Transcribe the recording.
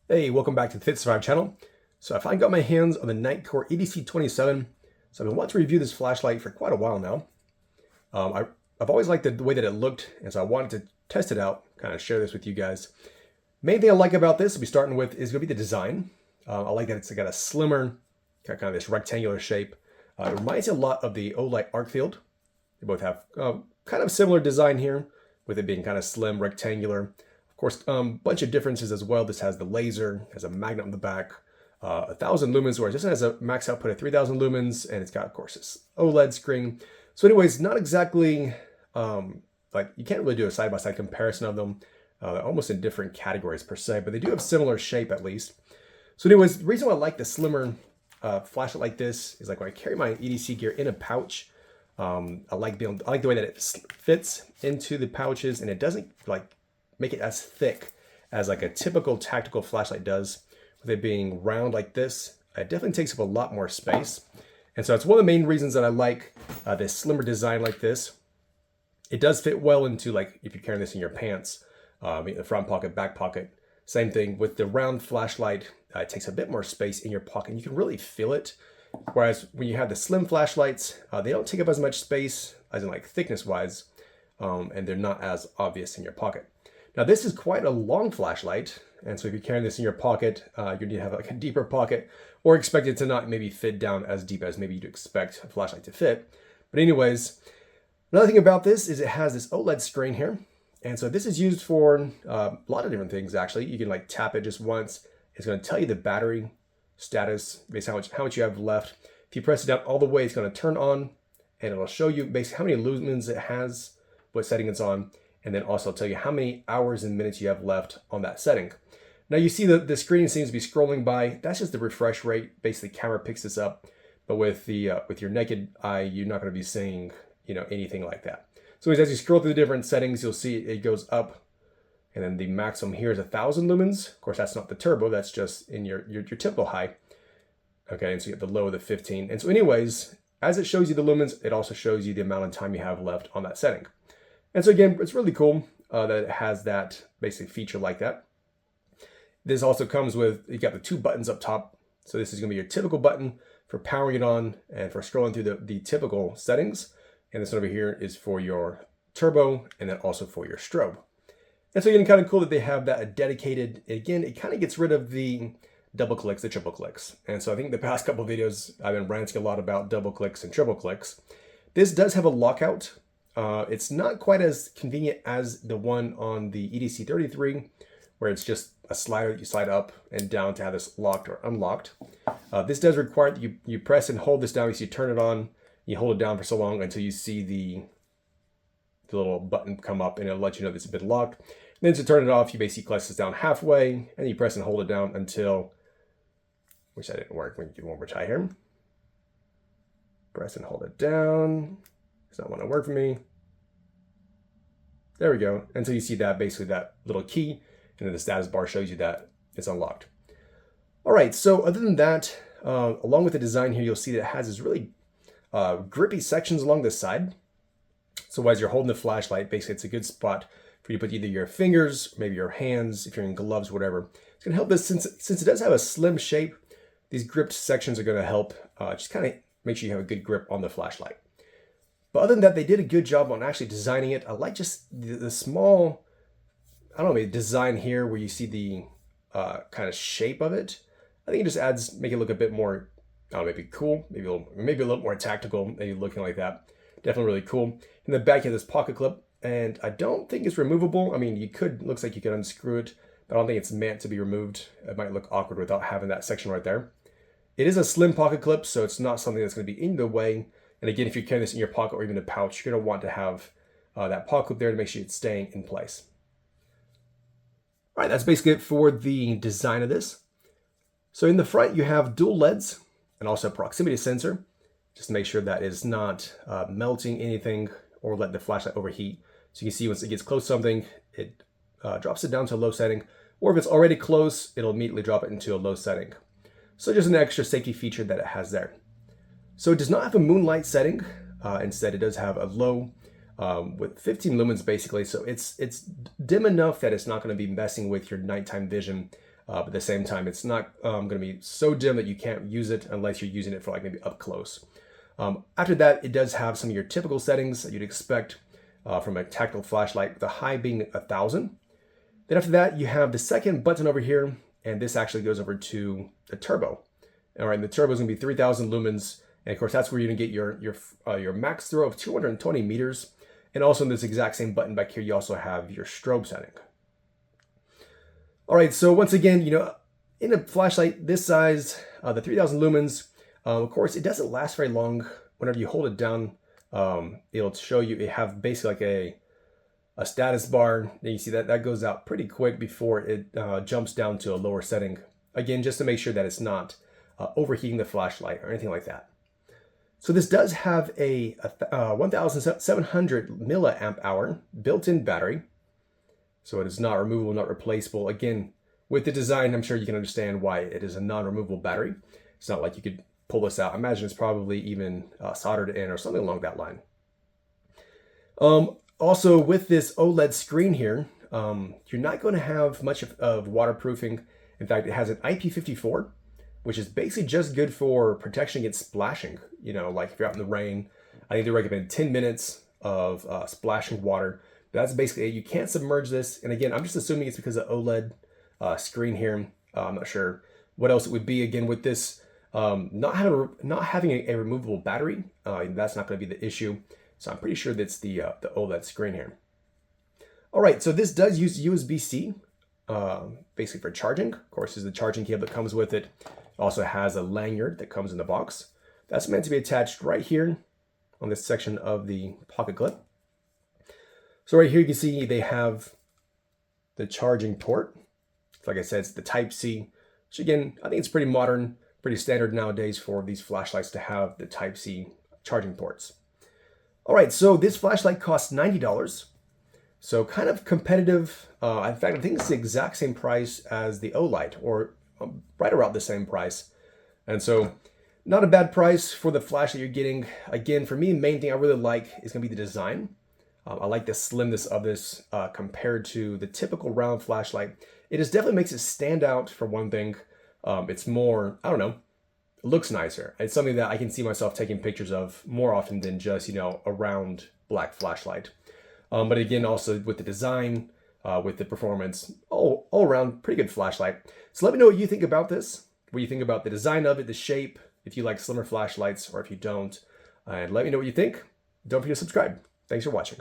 Hey, welcome back to the Fit Survive channel. So I finally got my hands on the Nitecore EDC27. So I've been wanting to review this flashlight for quite a while now. I've always liked the way that it looked, and so I wanted to test it out, kind of share this with you guys. Main thing I like about this, we'll be starting with, is going to be the design. I like that it's got a slimmer, kind of this rectangular shape. It reminds me a lot of the Olight arc field. They both have kind of similar design here, with it being kind of slim, rectangular. Of course, bunch of differences as well. This has the laser, has a magnet on the back, 1,000 lumens, whereas this has a max output of 3,000 lumens, and it's got, of course, this OLED screen. So anyways, not exactly, like, you can't really do a side-by-side comparison of them. They're almost in different categories per se, but they do have similar shape at least. So anyways, the reason why I like the slimmer flashlight like this is like when I carry my EDC gear in a pouch, I like the way that it fits into the pouches, and it doesn't like make it as thick as like a typical tactical flashlight does. With it being round like this, it definitely takes up a lot more space. And so it's one of the main reasons that I like this slimmer design like this. It does fit well into, like, if you're carrying this in your pants, in the front pocket, back pocket. Same thing with the round flashlight. It takes a bit more space in your pocket. You can really feel it. Whereas when you have the slim flashlights, they don't take up as much space, as in like thickness wise, and they're not as obvious in your pocket. Now this is quite a long flashlight, and so if you're carrying this in your pocket, you need to have like a deeper pocket, or expect it to not maybe fit down as deep as maybe you'd expect a flashlight to fit. But anyways, another thing about this is it has this OLED screen here, and so this is used for a lot of different things actually. You can like tap it just once. It's going to tell you the battery status, basically how much you have left. If you press it down all the way, it's going to turn on, and it'll show you basically how many lumens it has, what setting it's on, and then also tell you how many hours and minutes you have left on that setting. Now you see the screen seems to be scrolling by. That's just the refresh rate. Basically, camera picks this up, but with your naked eye, you're not going to be seeing anything like that. So as you scroll through the different settings, you'll see it goes up, and then the maximum here is 1,000 lumens. Of course, that's not the turbo. That's just in your typical high. Okay, and so you have the low of the 15. And so anyways, as it shows you the lumens, it also shows you the amount of time you have left on that setting. And so again, it's really cool that it has that basic feature like that. This also comes with, you got the two buttons up top. So this is going to be your typical button for powering it on and for scrolling through the typical settings. And this one over here is for your turbo, and then also for your strobe. And so again, kind of cool that they have that dedicated. Again, it kind of gets rid of the double clicks, the triple clicks. And so I think the past couple of videos, I've been ranting a lot about double clicks and triple clicks. This does have a lockout. It's not quite as convenient as the one on the EDC33, where it's just a slider that you slide up and down to have this locked or unlocked. This does require that you press and hold this down. You turn it on, you hold it down for so long until you see the little button come up, and it'll let you know that it's been locked. And then to turn it off, you basically press this down halfway, and you press and hold it down until, which that didn't work. We can do one more try here. Press and hold it down. Does not want to work for me. There we go. Until you see that, basically that little key, and then the status bar shows you that it's unlocked. All right, so other than that, along with the design here, you'll see that it has this really grippy sections along the side. So as you're holding the flashlight, basically it's a good spot for you to put either your fingers, maybe your hands, if you're in gloves, whatever. It's gonna help this, since it does have a slim shape, these gripped sections are gonna help just kind of make sure you have a good grip on the flashlight. But other than that, they did a good job on actually designing it. I like just the small, I don't know, maybe design here where you see the kind of shape of it. I think it just adds, make it look a bit more, I don't know, maybe cool, maybe a little more tactical, maybe looking like that. Definitely really cool. In the back, you have this pocket clip, and I don't think it's removable. I mean, looks like you could unscrew it, but I don't think it's meant to be removed. It might look awkward without having that section right there. It is a slim pocket clip, so it's not something that's going to be in the way. And again, if you're carrying this in your pocket or even a pouch, you're going to want to have that pocket clip there to make sure it's staying in place. All right, that's basically it for the design of this. So in the front, you have dual LEDs and also a proximity sensor, just to make sure that it's not melting anything or let the flashlight overheat. So you can see once it gets close to something, it drops it down to a low setting, or if it's already close, it'll immediately drop it into a low setting. So just an extra safety feature that it has there. So it does not have a moonlight setting. Instead, it does have a low with 15 lumens basically. So it's dim enough that it's not going to be messing with your nighttime vision but at the same time, it's not going to be so dim that you can't use it unless you're using it for like maybe up close. After that, it does have some of your typical settings that you'd expect from a tactical flashlight, the high being 1000. Then after that, you have the second button over here, and this actually goes over to the turbo. All right, and the turbo is going to be 3000 lumens, and of course that's where you're going to get your max throw of 220 meters. And also in this exact same button back here, you also have your strobe setting. All right, so once again, in a flashlight this size, the 3000 lumens, of course, it doesn't last very long. Whenever you hold it down, it'll show you, it have basically like a status bar. Then you see that goes out pretty quick before it jumps down to a lower setting. Again, just to make sure that it's not overheating the flashlight or anything like that. So this does have a 1700 milliamp hour built-in battery. So it is not removable, not replaceable. Again, with the design, I'm sure you can understand why it is a non-removable battery. It's not like you could pull this out. I imagine it's probably even soldered in or something along that line. Also, with this OLED screen here, you're not going to have much of waterproofing. In fact, it has an IP54, which is basically just good for protection against splashing. Like if you're out in the rain, I think they recommend 10 minutes of splashing water. That's basically it. You can't submerge this. And again, I'm just assuming it's because of OLED screen here. I'm not sure what else it would be. Again, with this not having a removable battery, that's not going to be the issue. So I'm pretty sure that's the OLED screen here. All right, so this does use USB-C, basically for charging. Of course, this is the charging cable that comes with it. It also has a lanyard that comes in the box. That's meant to be attached right here on this section of the pocket clip. So right here you can see they have the charging port. Like I said, it's the Type-C, which again, I think it's pretty modern, pretty standard nowadays for these flashlights to have the Type-C charging ports. All right, so this flashlight costs $90. So kind of competitive. In fact, I think it's the exact same price as the Olight, or right around the same price. And so not a bad price for the flashlight you're getting. Again, for me, the main thing I really like is going to be the design. I like the slimness of this compared to the typical round flashlight. It just definitely makes it stand out for one thing. It's more, I don't know, it looks nicer. It's something that I can see myself taking pictures of more often than just, a round black flashlight. But again, also with the design, with the performance, all around pretty good flashlight. So let me know what you think about this, what you think about the design of it, the shape, if you like slimmer flashlights or if you don't. And let me know what you think. Don't forget to subscribe. Thanks for watching.